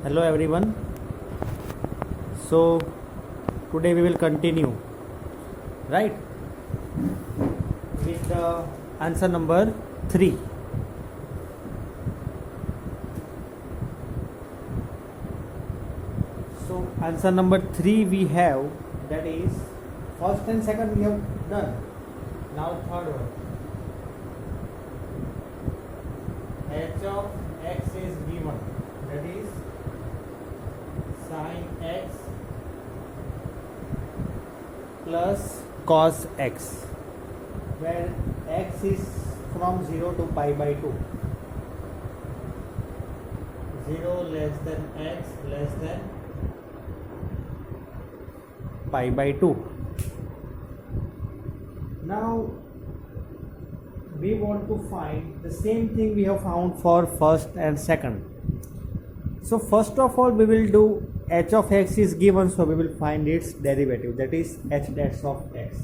Hello everyone. So today we will continue, right, with the answer number 3. So answer number 3 we have, that is first and second we have done. Now third one. H of x is given, that is sin x plus cos x, where x is from 0 to pi by 2. 0 less than x less than pi by 2. Now we want to find the same thing we have found for first and second. So first of all we will do h of x is given, so we will find its derivative, that is h dash of x.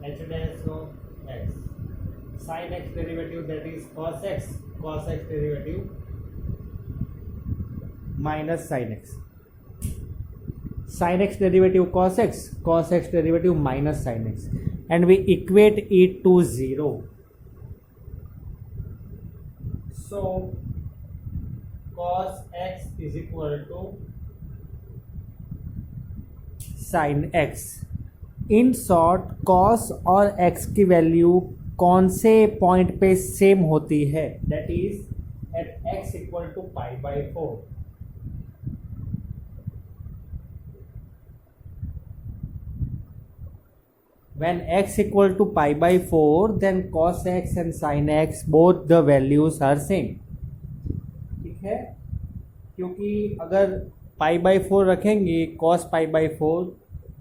H dash of x. Sin x derivative, that is cos x. Cos x derivative minus sin x. Sin x derivative cos x. Cos x derivative minus sin x. And we equate it to 0. So cos x is equal to sin x. In short, cos और x की value कौन से point पे same होती है, that is at x equal to pi by 4. When x equal to pi by 4, then cos x and sin x both the values are same. ठीक है, क्योंकि अगर पाई बाई 4 रखेंगे, cos पाई बाई 4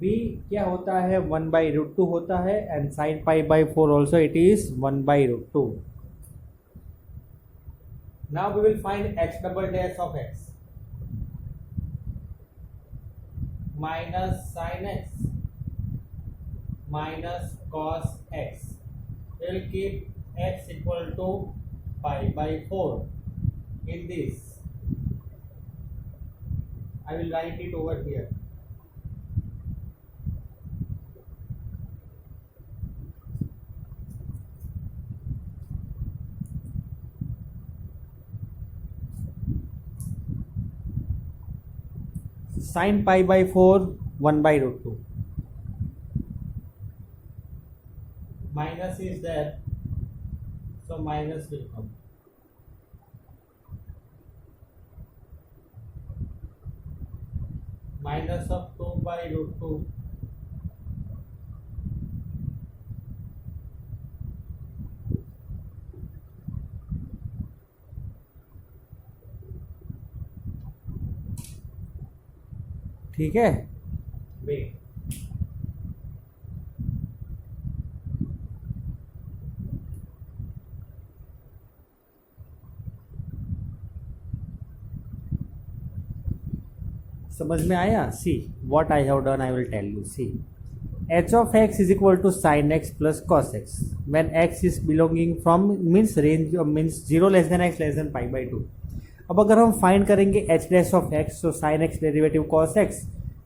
भी क्या होता है 1 by root 2 होता है, and sin pi by 4 also it is 1 by root 2. Now we will find h double dash of x minus sin x minus cos x. We will keep x equal to pi by 4 in this. I will write it over here. Sin pi by 4 1 by root 2. Minus is there, so minus will come. Minus of 2 by root 2 ठीक है. Wait, समझ में आया? See what I have done, I will tell you. See h of x is equal to sin x plus cos x when x is belonging from means range means 0 less than x less than pi by 2. अब अगर हम find करेंगे h dash of x, so sin x derivative cos x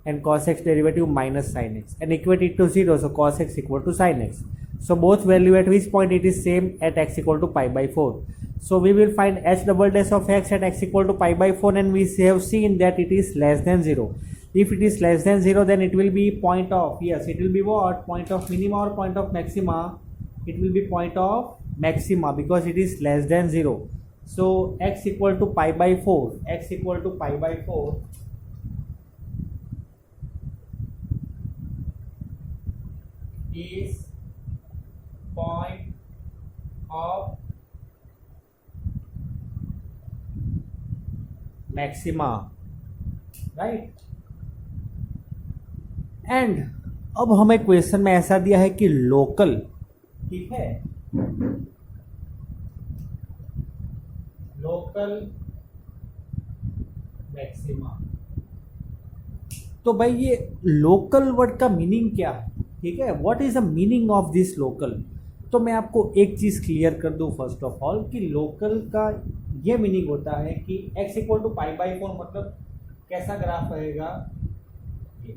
and cos x derivative minus sin x, and equate it to 0, so cos x equal to sin x. So both value at which point it is same at x equal to pi by 4. So we will find h double dash of x at x equal to pi by 4, and we have seen that it is less than 0. If it is less than 0, then it will be point of, yes, it will be what? Point of minima or point of maxima? It will be point of maxima because it is less than 0. So x equal to pi by 4, x equal to pi by 4 is point of maxima, right? And अब हमें question में ऐसा दिया है कि local, ठीक है, local maxima. तो भाई ये लोकल वर्ड का मीनिंग क्या है, ठीक है, what is the meaning of this local. तो मैं आपको एक चीज क्लियर कर दूं फर्स्ट ऑफ ऑल कि लोकल का ये मीनिंग होता है कि x equal to pi by 4 मतलब कैसा ग्राफ रहेगा, ये।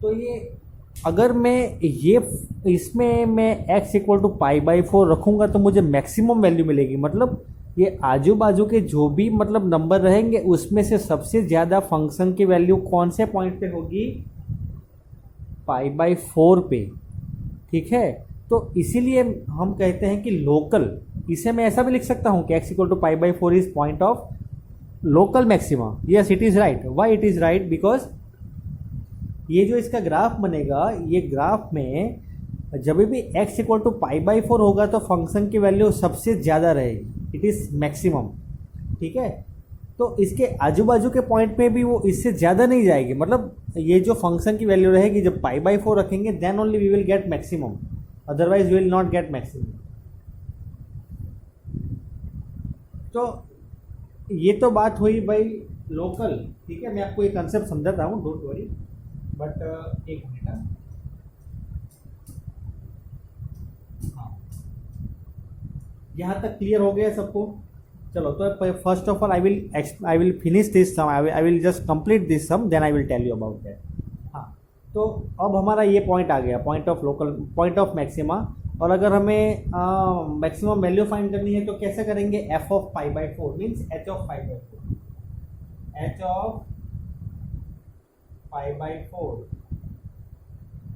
तो ये अगर मैं ये इसमें मैं x equal to pi by 4 रखूंगा तो मुझे मैक्सिमम वैल्यू मिलेगी। मतलब ये आजू बाजू के जो भी मतलब नंबर रहेंगे उसमें से सबसे ज़्यादा फंक्शन की वैल्यू कौन से पॉइंट पे होगी, पाई बाई 4 पे। ठीक है, तो इसीलिए हम कहते हैं कि लोकल, इसे मैं ऐसा भी लिख सकता हूँ कि x equal to pi by 4 is point of local maxima. Yes it is right. Why it is right? Because ये जो इसका ग्राफ बनेगा, ये ग्राफ में जब भी x equal to pi by 4 होगा तो फंक्शन की वैल्यू सबसे ज़्यादा रहेगी, इट इज़ मैक्सिमम। ठीक है, तो इसके आजू बाजू के पॉइंट पे भी वो इससे ज़्यादा नहीं जाएगी। मतलब ये जो फंक्शन की वैल्यू रहेगी जब पाई बाई 4 रखेंगे then only we will get maximum, otherwise we will not get maximum. तो ये तो बात हुई भाई लोकल। ठीक है, मैं आपको एक कंसेप्ट समझाता हूँ, डोंट वरी। बट एक मिनट, हाँ, यहाँ तक क्लियर हो गया सबको? चलो, तो first of all I will finish this sum, I will just complete this sum, then I will tell you about that. हाँ, तो अब हमारा ये पॉइंट आ गया, point of local, point of maxima. और अगर हमें मैक्सिमम वैल्यू फाइंड करनी है तो कैसे करेंगे? F of pi by 4 means H of pi by 4, H of pi by 4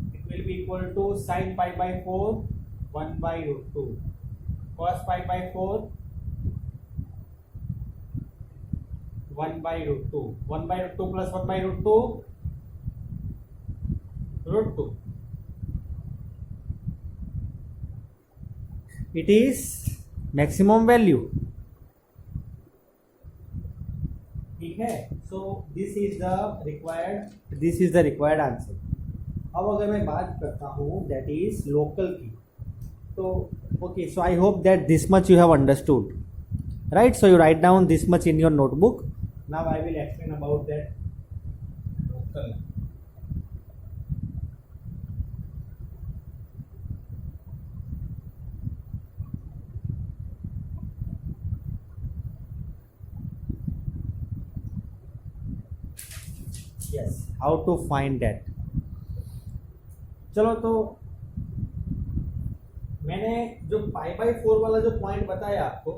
it will be equal to sin pi by 4 1 by root 2, cos pi by 4 1 by root 2, 1 by root 2 plus 1 by root 2 root 2, it is maximum value। ठीक है, so this is the required answer. अब अगर मैं बात करता हूँ that is local की, तो okay, so I hope that this much you have understood, right? So you write down this much in your notebook. Now I will explain about that local. yes, how to find that। चलो, तो मैंने जो पाई by 4 वाला जो point बताया आपको,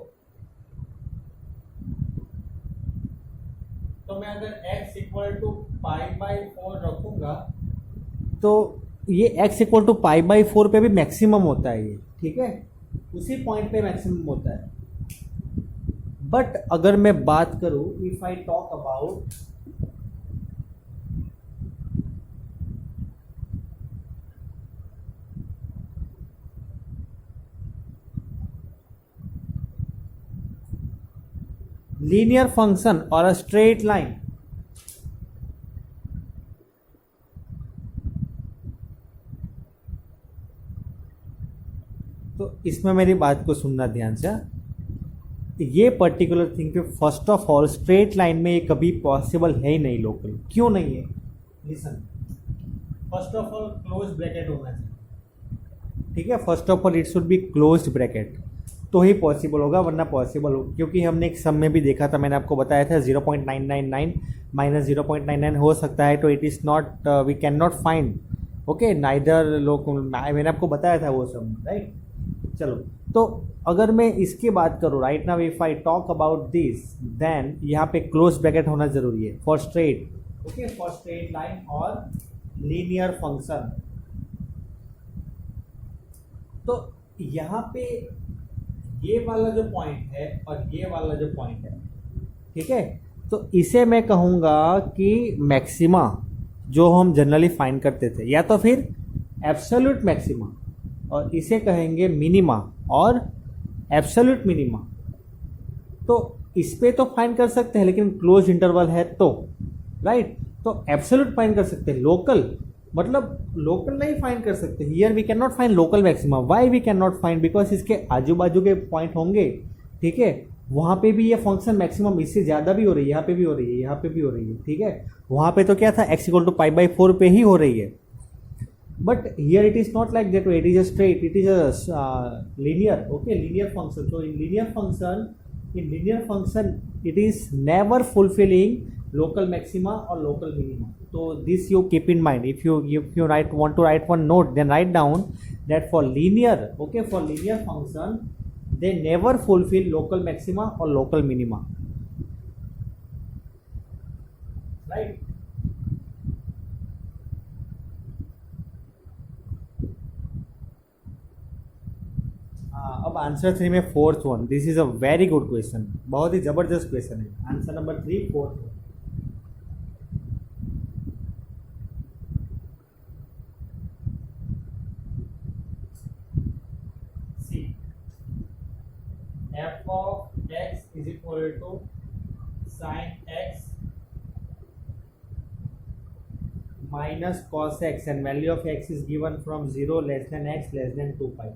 तो मैं अगर x equal to pi by 4 रखूंगा तो ये x equal to pi by 4 पे भी मैक्सिमम होता है ये। ठीक है, उसी पॉइंट पे मैक्सिमम होता है। बट अगर मैं बात करूं, if I talk about linear function or a straight line, तो इसमें मेरी बात को सुनना ध्यान से। ये पर्टिकुलर थिंग पे first of all straight line में ये कभी पॉसिबल है ही नहीं लोकल। क्यों नहीं है? Listen, first of all close bracket होना चाहिए। ठीक है, first of all it should be closed bracket, तो ही पॉसिबल होगा, वरना पॉसिबल हो, क्योंकि हमने एक सम में भी देखा था, मैंने आपको बताया था 0.999 माइनस 0.99 हो सकता है, तो it is not, we can not find, okay, neither लोग, मैंने आपको बताया था वो सम, राइट? चलो, तो अगर मैं इसकी बात करूँ right now, if I talk about this, then यहाँ पे क्लोज ब्रैकेट होना जरूरी है for straight, okay, for straight line और लीनियर फंक्शन। तो यहाँ पे ये वाला जो पॉइंट है और ये वाला जो पॉइंट है, ठीक है, तो इसे मैं कहूँगा कि मैक्सिमा जो हम जनरली फाइंड करते थे, या तो फिर एब्सोल्यूट मैक्सिमा, और इसे कहेंगे मिनिमा और एब्सोल्यूट मिनिमा। तो इस पे तो फाइंड कर सकते हैं, लेकिन क्लोज इंटरवल है तो, राइट, तो एब्सोल्यूट फाइंड कर सकते हैं। लोकल मतलब लोकल नहीं फाइंड कर सकते। Here we can not find local maxima. Why we can not find? Because इसके आजू बाजू के पॉइंट होंगे, ठीक है, वहाँ पे भी ये फंक्शन मैक्सिमम इससे ज़्यादा भी हो रही है, यहाँ पे भी हो रही है, यहाँ पे भी हो रही है, ठीक है। वहाँ पे तो क्या था, x equal to pi by 4 पे ही हो रही है। but here it is not like that way, it is a straight, it is a linear, okay, linear function. So in linear function it is never fulfilling local maxima or local minima. So this you keep in mind. If you want to write one note, then write down that for linear, okay, for linear function they never fulfill local maxima or local minima, right? अब answer 3 में fourth one, this is a very good question, बहुत ही जबरदस्त question है। Answer number 3 fourth one. See f of x is equal to sine x minus cos x and value of x is given from 0 less than x less than 2 pi,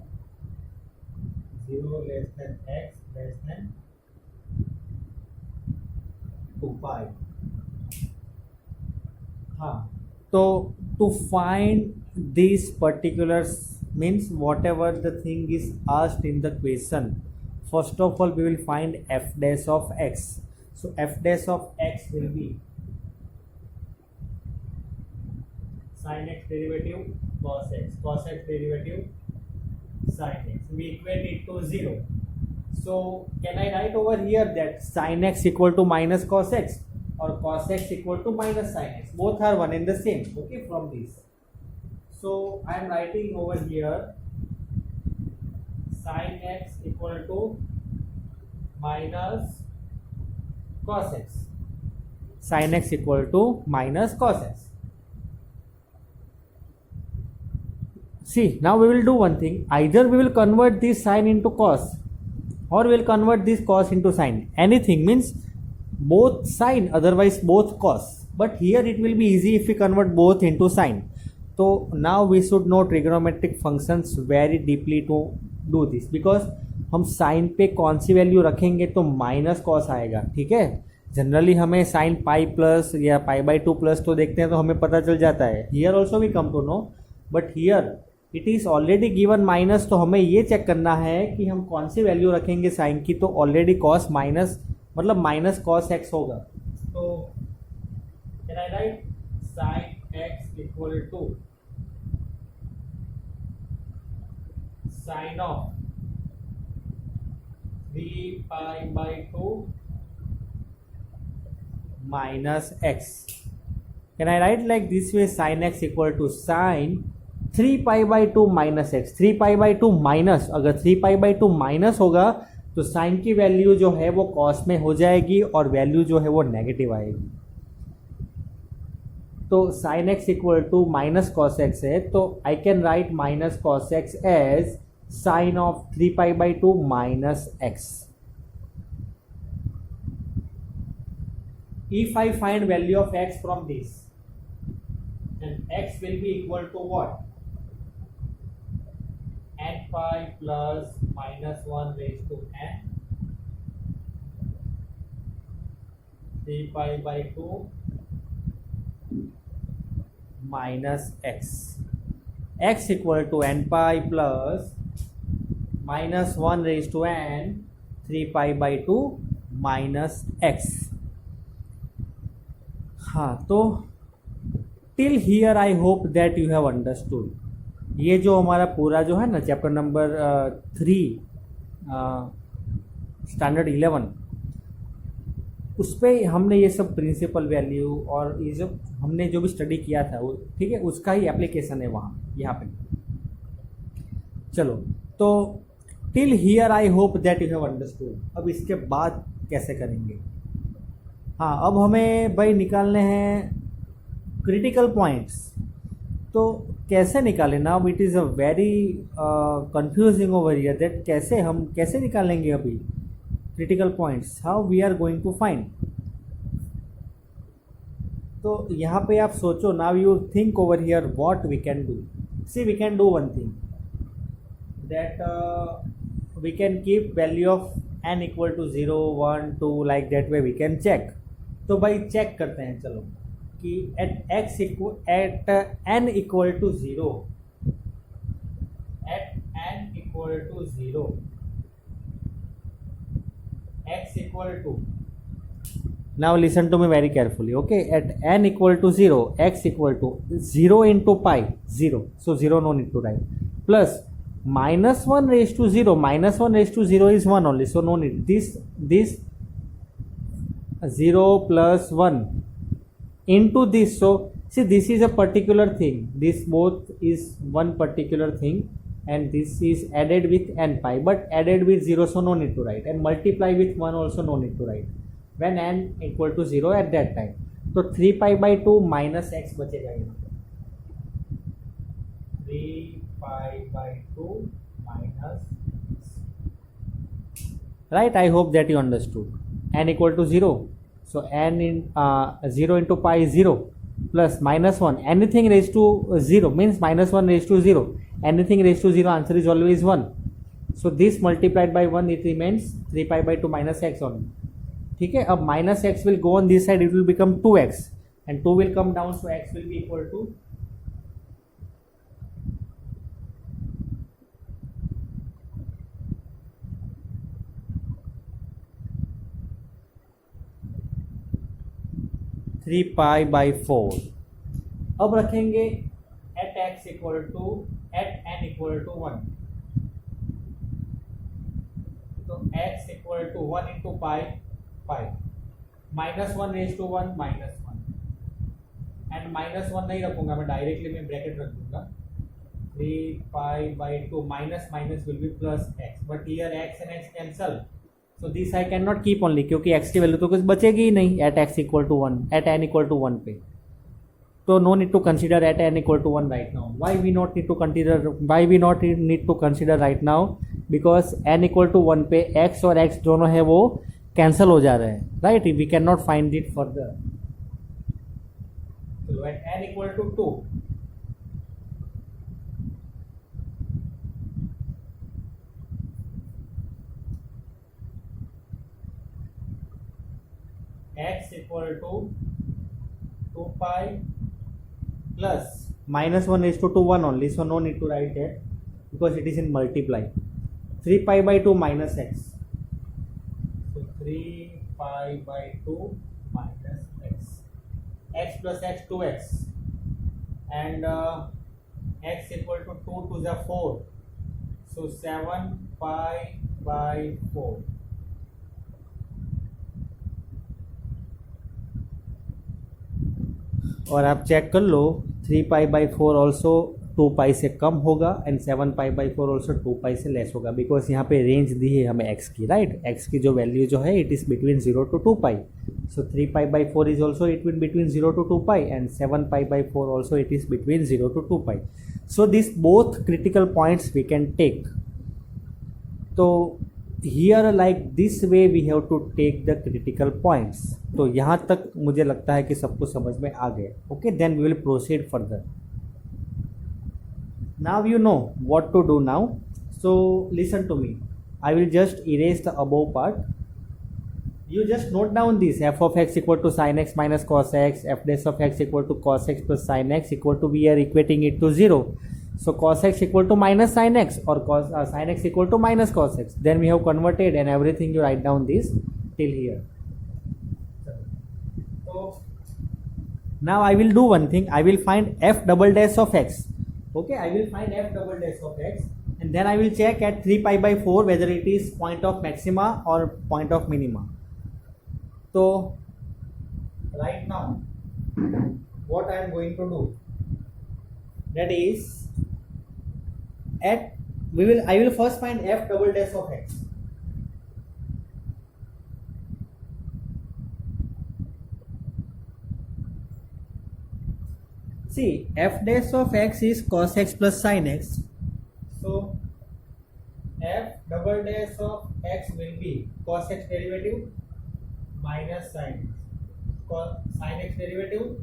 0 less than x less than 2 pi। हाँ, तो to find these particulars means whatever the thing is asked in the question, first of all we will find f dash of x. So f dash of x will be sin x derivative cos x derivative sin x. We equate it to 0. So can I write over here that sin x equal to minus cos x or cos x equal to minus sin x? Both are one and the same, okay, from this. So I am writing over here sin x equal to minus cos x. Sin x equal to minus cos x. See, now we will do one thing. Either we will convert this sin into cos or we will convert this cos into sin. Anything means both sin, otherwise both cos. But here it will be easy if we convert both into sin. So now we should know trigonometric functions very deeply to do this, because हम sin पे कौन सी value रखेंगे तो minus cos आएगा, ठीक है। Generally हमें sin pi plus या पाई बाई 2 प्लस तो देखते हैं तो हमें पता चल जाता है। Here also we come to know, but here it is already given minus, तो हमें ये चेक करना है कि हम कौन सी वैल्यू रखेंगे साइन की। तो ऑलरेडी कॉस माइनस मतलब माइनस कॉस एक्स होगा। तो can I write sine x equal to sine of 3 pi by 2 minus x. Can I write like this way sine x equal to sine 3 pi by 2 minus x. 3 pi by 2 minus, अगर 3 pi by 2 minus होगा तो sign की value जो है वो cos में हो जाएगी और वैल्यू जो है वो नेगेटिव आएगी। तो sine x equal to minus cos x है, तो I can write minus cos x as sine of 3 pi by 2 minus x. If I find value of x from this, then x will be equal to what? N pi plus minus 1 raised to n 3 pi by 2 minus x. X equal to n pi plus minus 1 raised to n 3 pi by 2 minus x. हाँ, तो till here I hope that you have understood. ये जो हमारा पूरा जो है ना chapter number 3 standard 11, उस पर हमने ये सब प्रिंसिपल वैल्यू और ये जो हमने जो भी स्टडी किया था वो, ठीक है, उसका ही एप्लीकेशन है वहाँ यहाँ पे। चलो, तो till here I hope that you have understood. अब इसके बाद कैसे करेंगे? हाँ, अब हमें भाई निकालने हैं क्रिटिकल पॉइंट्स। तो कैसे निकालें? Now it is a very confusing over here that कैसे निकालेंगे अभी critical points, how we are going to find. तो यहाँ पे आप सोचो, now you think over here what we can do. See, we can do one thing that we can keep value of n equal to 0 1 2 like that way we can check. तो भाई check करते हैं, चलो, कि eight n equal to 0 equal to 0, x equal to, now listen to me very carefully, okay, at n equal to 0, x equal to 0 into pi 0, so 0 no need to write, plus minus 1 raised to 0, minus 1 raised to 0 is 1 only, so no need, this 0 plus 1 into this, so see this is a particular thing, this both is one particular thing, and this is added with n pi, but added with 0, so no need to write, and multiply with 1 also no need to write when n equal to 0 at that time. तो 3 pi by 2 minus x बचेगा यहाँ पे, 3 pi by 2 minus x. Right, I hope that you understood. N equal to 0, so n in 0 into pi is 0, plus minus 1, anything raised to 0 means minus 1 raised to 0, anything raised to 0 answer is always 1, so this multiplied by 1 it remains 3 pi by 2 minus x only. ठीक है, अब minus x will go on this side, it will become 2x, and 2 will come down, so x will be equal to 3 pi by 4. अब रखेंगे at x equal to, at n equal to 1, तो x equal to 1 into pi, minus 1 raised to 1 minus 1, and minus 1 नहीं रखूंगा मैं, directly मैं bracket रख दूंगा, 3 pi by 2 minus minus will be plus x, but here x and x cancel, so this I cannot keep only, क्योंकि x की value तो कुछ बचेगी ही नहीं at x equal to 1, at n equal to 1 पे, तो no need to consider at n equal to 1 right now. Why we not need to consider right now? Because n equal to 1 पे x और x दोनों है वो cancel हो जा रहे हैं, right, we can not find it further. So at n equal to 2, x equal to 2 pi plus minus 1 raised to 2 1 only, so no need to write it because it is in multiply. 3 pi by 2 minus x, so 3 pi by 2 minus x plus x 2x, and x equal to 2 to the 4, so 7 pi by 4. और आप check कर लो, 3 pi by 4 also 2 पाई से कम होगा, and 7 pi by 4 also 2 पाई से less होगा, because यहाँ पे range दी है हमें x की, राइट, x की जो वैल्यू जो है it is between 0 to 2 pi, so 3 pi by 4 is also it between 0 to 2 pi, and 7 pi by 4 also it is between 0 to 2 pi. So this both critical points we can take. तो here like this way we have to take the critical points. तो यहाँ तक मुझे लगता है कि सबको समझ में आ गए. Okay, then we will proceed further. Now you know what to do now. So listen to me. I will just erase the above part. You just note down this: f of x equal to sin x minus cos x, f dash of x equal to cos x plus sin x equal to, we are equating it to 0. So cos x equal to minus sin x, or sin x equal to minus cos x. Then we have converted, and everything you write down this till here. So now I will do one thing. I will find f double dash of x. Okay, I will find f double dash of x, and then I will check at 3 pi by 4 whether it is point of maxima or point of minima. So right now what I am going to do, that is, I will first find f double dash of x. See, f dash of x is cos x plus sin x. So f double dash of x will be cos x derivative minus sin x, sin x derivative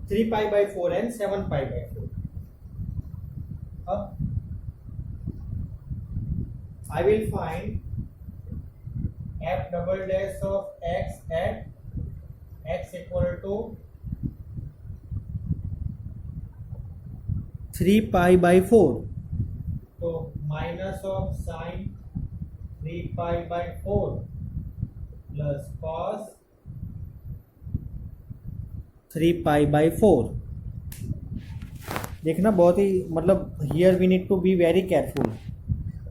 3 pi by 4 and 7 pi by 4. I will find f double dash of x at 3π/4, तो minus of sine 3π/4 plus cos 3π/4। देखना बहुत ही मतलब here we need to be very careful.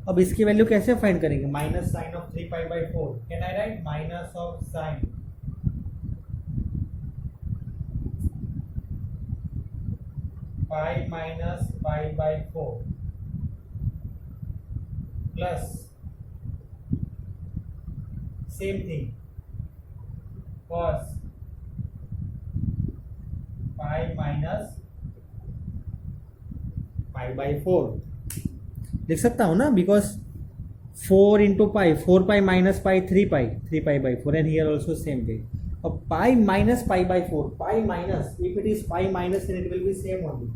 अब इसकी value कैसे find करेंगे? Minus sine of 3π/4, can I write minus of sine pi minus π/4 plus same thing cos pi minus π/4। लिख सकता हूँ ना, because 4 into pi, 4π minus pi 3π, 3π/4, and here also same way. अब पाई minus π/4, pi minus, if it is pi minus then it will be same only,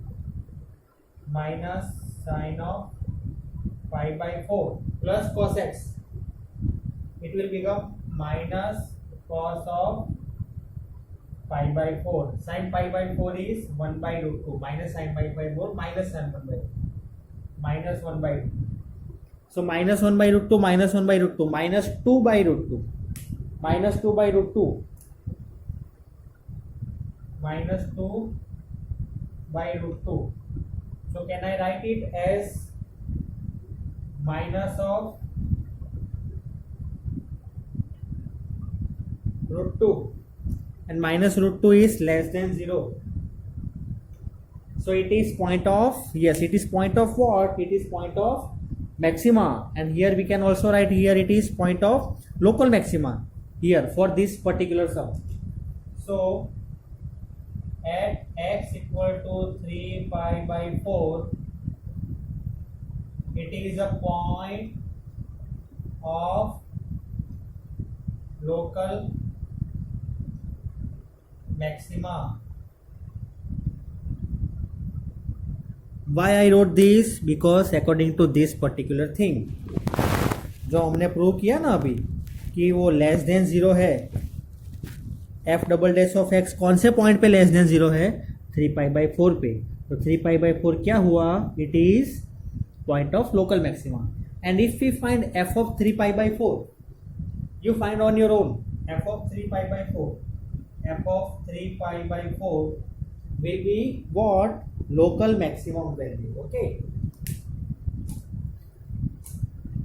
minus sin of π/4 plus cos x, it will become minus cos of π/4. Sin π/4 is 1/√2 minus sin π/4 minus sin 1/2 minus 1/2. So minus 1/√2 minus 1/√2 minus 2/√2 minus 2/√2 minus 2/√2. So can I write it as minus of √2, and minus √2 is less than 0. So it is point of, yes, it is point of what? It is point of maxima, and here we can also write here it is point of local maxima here for this particular sum. So at x equal to 3π/4, it is a point of local maxima. Why I wrote this? Because according to this particular thing, जो हमने prove किया ना अभी कि वो less than 0 है, f double dash of x कौन से पॉइंट पे लेस देन 0 है? 3π/4 पे। तो 3π/4 क्या हुआ? It is point of local maxima. And if you find f of 3π/4, you find on your own f of 3π/4, f of 3π/4 will be what? Local maximum value. Okay,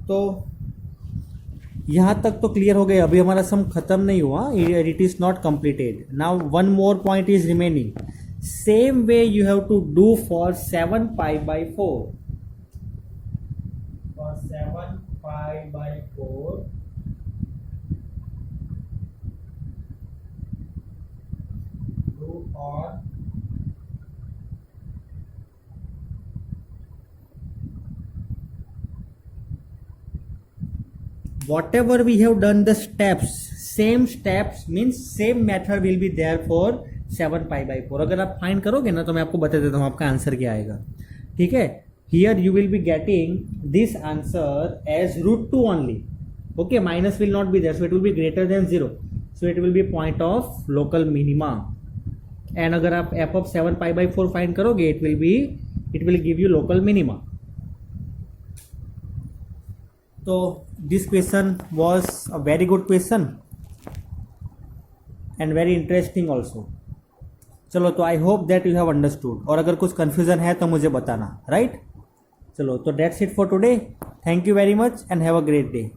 तो यहाँ तक तो क्लियर हो गया। अभी हमारा सम खत्म नहीं हुआ, it is not completed. Now one more point is remaining. Same way you have to do for 7π/4। For 7π/4 do on whatever we have done the steps, same steps means same method will be there for 7π/4। अगर आप find करोगे ना तो मैं आपको बता देता हूँ आपका आंसर क्या आएगा। ठीक है, here you will be getting this answer as √2 only. Okay, minus will not be there, so it will be greater than 0, so it will be point of local minima. And अगर आप f of 7π/4 find करोगे it will give you local minima. तो this question was a very good question and very interesting also। चलो, तो I hope that you have understood, और अगर कुछ confusion है तो मुझे बताना, राइट? चलो, तो that's it for today. Thank you very much and have a great day.